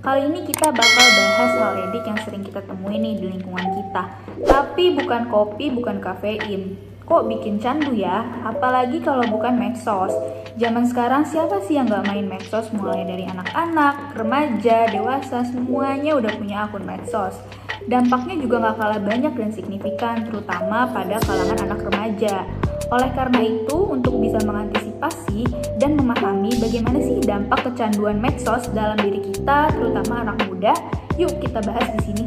Kali ini kita bakal bahas hal edik yang sering kita temuin nih di lingkungan kita. Tapi bukan kopi, bukan kafein. Kok bikin candu ya? Apalagi kalau bukan medsos. Zaman sekarang siapa sih yang gak main medsos? Mulai dari anak-anak, remaja, dewasa, semuanya udah punya akun medsos. Dampaknya juga gak kalah banyak dan signifikan, terutama pada kalangan anak remaja. Oleh karena itu, untuk bisa mengantisipasi dan memahami bagaimana sih dampak kecanduan medsos dalam diri kita, terutama anak muda, yuk kita bahas di sini.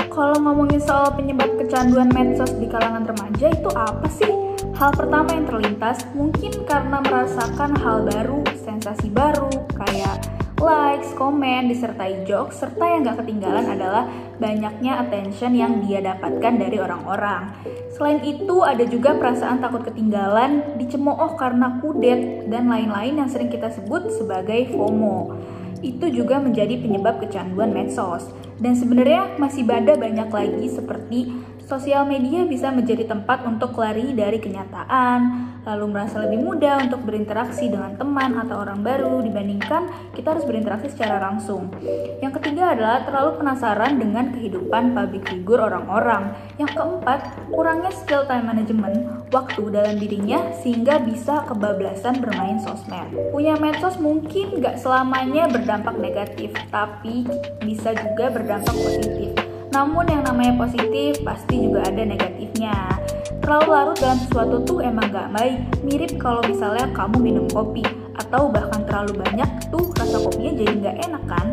Kalau ngomongin soal penyebab kecanduan medsos di kalangan remaja, itu apa sih? Hal pertama yang terlintas mungkin karena merasakan hal baru, sensasi baru, kayak likes, komen, disertai jokes, serta yang gak ketinggalan adalah banyaknya attention yang dia dapatkan dari orang-orang. Selain itu, ada juga perasaan takut ketinggalan, dicemooh karena kudet, dan lain-lain yang sering kita sebut sebagai FOMO. Itu juga menjadi penyebab kecanduan medsos. Dan sebenarnya masih ada banyak lagi seperti sosial media bisa menjadi tempat untuk lari dari kenyataan, lalu merasa lebih mudah untuk berinteraksi dengan teman atau orang baru dibandingkan kita harus berinteraksi secara langsung. Yang ketiga adalah terlalu penasaran dengan kehidupan public figure orang-orang. Yang keempat, kurangnya skill time management waktu dalam dirinya sehingga bisa kebablasan bermain sosmed. Punya medsos mungkin gak selamanya berdampak negatif, tapi bisa juga berdampak positif. Namun yang namanya positif pasti juga ada negatifnya. Terlalu larut dalam sesuatu tuh emang gak baik. Mirip kalau misalnya kamu minum kopi, atau bahkan terlalu banyak tuh rasa kopinya jadi gak enak kan?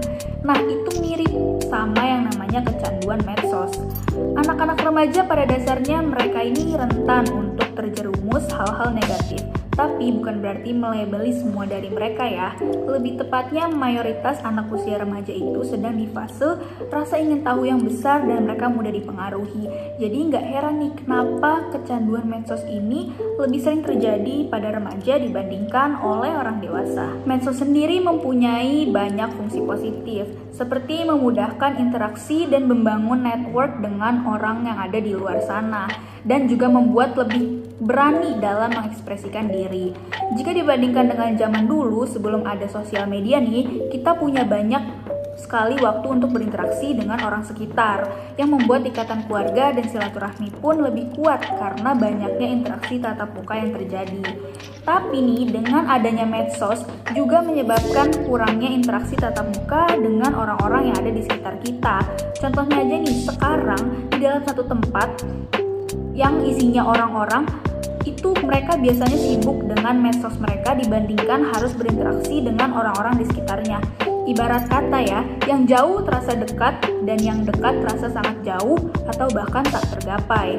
Nah itu mirip sama yang namanya kecanduan medsos. Anak-anak remaja pada dasarnya mereka ini rentan untuk terjerumus hal-hal negatif. Tapi bukan berarti melabeli semua dari mereka ya. Lebih tepatnya mayoritas anak usia remaja itu sedang di fase rasa ingin tahu yang besar dan mereka mudah dipengaruhi. Jadi nggak heran nih kenapa kecanduan medsos ini lebih sering terjadi pada remaja dibandingkan oleh orang dewasa. Medsos sendiri mempunyai banyak fungsi positif, seperti memudahkan interaksi dan membangun network dengan orang yang ada di luar sana, dan juga membuat lebih berani dalam mengekspresikan diri. Jika dibandingkan dengan zaman dulu sebelum ada sosial media nih, kita punya banyak sekali waktu untuk berinteraksi dengan orang sekitar yang membuat ikatan keluarga dan silaturahmi pun lebih kuat karena banyaknya interaksi tatap muka yang terjadi. Tapi nih, dengan adanya medsos juga menyebabkan kurangnya interaksi tatap muka dengan orang-orang yang ada di sekitar kita. Contohnya aja nih, sekarang di dalam satu tempat yang isinya orang-orang, itu mereka biasanya sibuk dengan medsos mereka dibandingkan harus berinteraksi dengan orang-orang di sekitarnya. Ibarat kata ya, yang jauh terasa dekat dan yang dekat terasa sangat jauh atau bahkan tak tergapai.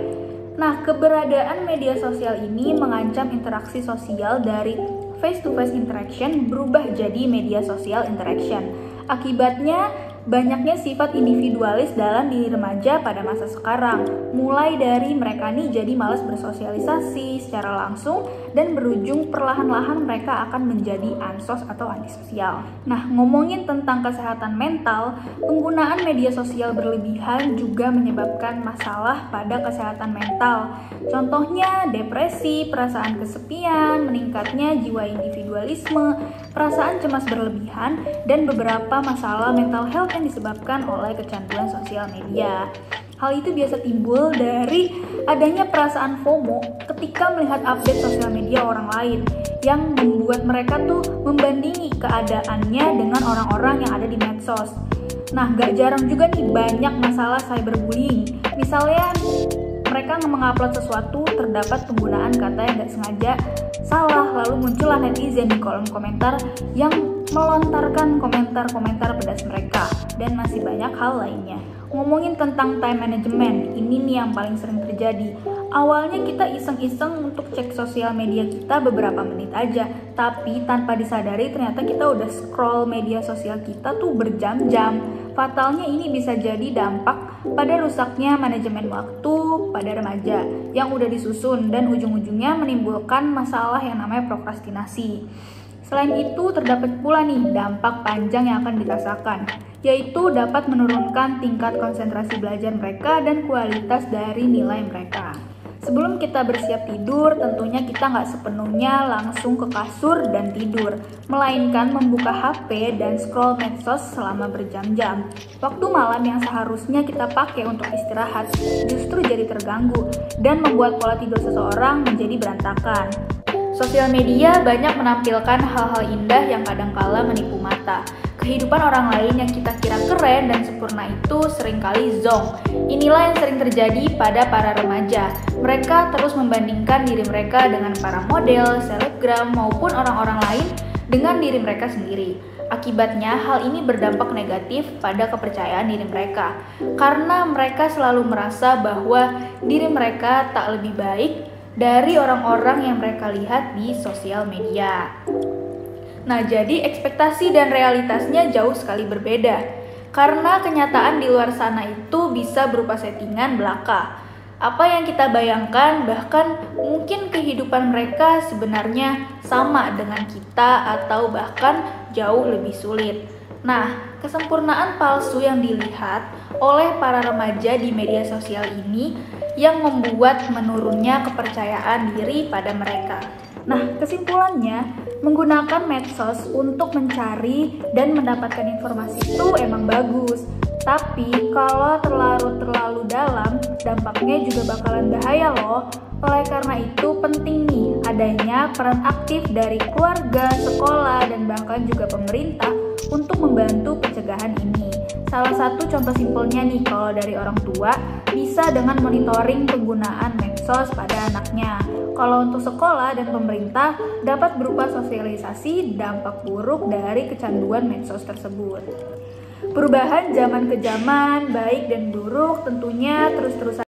Nah, keberadaan media sosial ini mengancam interaksi sosial dari face-to-face interaction berubah jadi media sosial interaction. Akibatnya, banyaknya sifat individualis dalam diri remaja pada masa sekarang. Mulai dari mereka nih jadi malas bersosialisasi secara langsung dan berujung perlahan-lahan mereka akan menjadi ansos atau antisosial. Nah, ngomongin tentang kesehatan mental, penggunaan media sosial berlebihan juga menyebabkan masalah pada kesehatan mental. Contohnya depresi, perasaan kesepian, meningkatnya jiwa individualisme, perasaan cemas berlebihan, dan beberapa masalah mental health yang disebabkan oleh kecanduan sosial media. Hal itu biasa timbul dari adanya perasaan FOMO ketika melihat update sosial media orang lain yang membuat mereka tuh membandingi keadaannya dengan orang-orang yang ada di medsos. Nah, gak jarang juga nih banyak masalah cyberbullying. Misalnya mereka mengupload sesuatu, terdapat penggunaan kata yang gak sengaja salah, lalu muncullah netizen di kolom komentar yang melontarkan komentar-komentar pedas mereka, dan masih banyak hal lainnya. Ngomongin tentang time management, ini nih yang paling sering terjadi. Awalnya kita iseng-iseng untuk cek sosial media kita beberapa menit aja, tapi tanpa disadari ternyata kita udah scroll media sosial kita tuh berjam-jam. Fatalnya ini bisa jadi dampak pada rusaknya manajemen waktu pada remaja yang udah disusun dan ujung-ujungnya menimbulkan masalah yang namanya prokrastinasi. Selain itu, terdapat pula nih dampak panjang yang akan dirasakan, yaitu dapat menurunkan tingkat konsentrasi belajar mereka dan kualitas dari nilai mereka. Sebelum kita bersiap tidur, tentunya kita nggak sepenuhnya langsung ke kasur dan tidur, melainkan membuka HP dan scroll medsos selama berjam-jam. Waktu malam yang seharusnya kita pakai untuk istirahat justru jadi terganggu dan membuat pola tidur seseorang menjadi berantakan. Sosial media banyak menampilkan hal-hal indah yang kadangkala menipu mata. Kehidupan orang lain yang kita kira keren dan sempurna itu seringkali zonk. Inilah yang sering terjadi pada para remaja. Mereka terus membandingkan diri mereka dengan para model, selebgram, maupun orang-orang lain dengan diri mereka sendiri. Akibatnya, hal ini berdampak negatif pada kepercayaan diri mereka. Karena mereka selalu merasa bahwa diri mereka tak lebih baik dari orang-orang yang mereka lihat di sosial media. Nah, jadi ekspektasi dan realitasnya jauh sekali berbeda. Karena kenyataan di luar sana itu bisa berupa settingan belaka. Apa yang kita bayangkan, bahkan mungkin kehidupan mereka sebenarnya sama dengan kita atau bahkan jauh lebih sulit. Nah, kesempurnaan palsu yang dilihat oleh para remaja di media sosial ini yang membuat menurunnya kepercayaan diri pada mereka. Nah, kesimpulannya, menggunakan medsos untuk mencari dan mendapatkan informasi itu emang bagus. Tapi kalau terlalu dalam, dampaknya juga bakalan bahaya loh. Oleh karena itu penting nih adanya peran aktif dari keluarga, sekolah, dan bahkan juga pemerintah untuk membantu pencegahan ini. Salah satu contoh simpelnya nih kalau dari orang tua bisa dengan monitoring penggunaan medsos pada anaknya. Kalau untuk sekolah dan pemerintah dapat berupa sosialisasi dampak buruk dari kecanduan medsos tersebut. Perubahan zaman ke zaman, baik dan buruk tentunya terus-terusan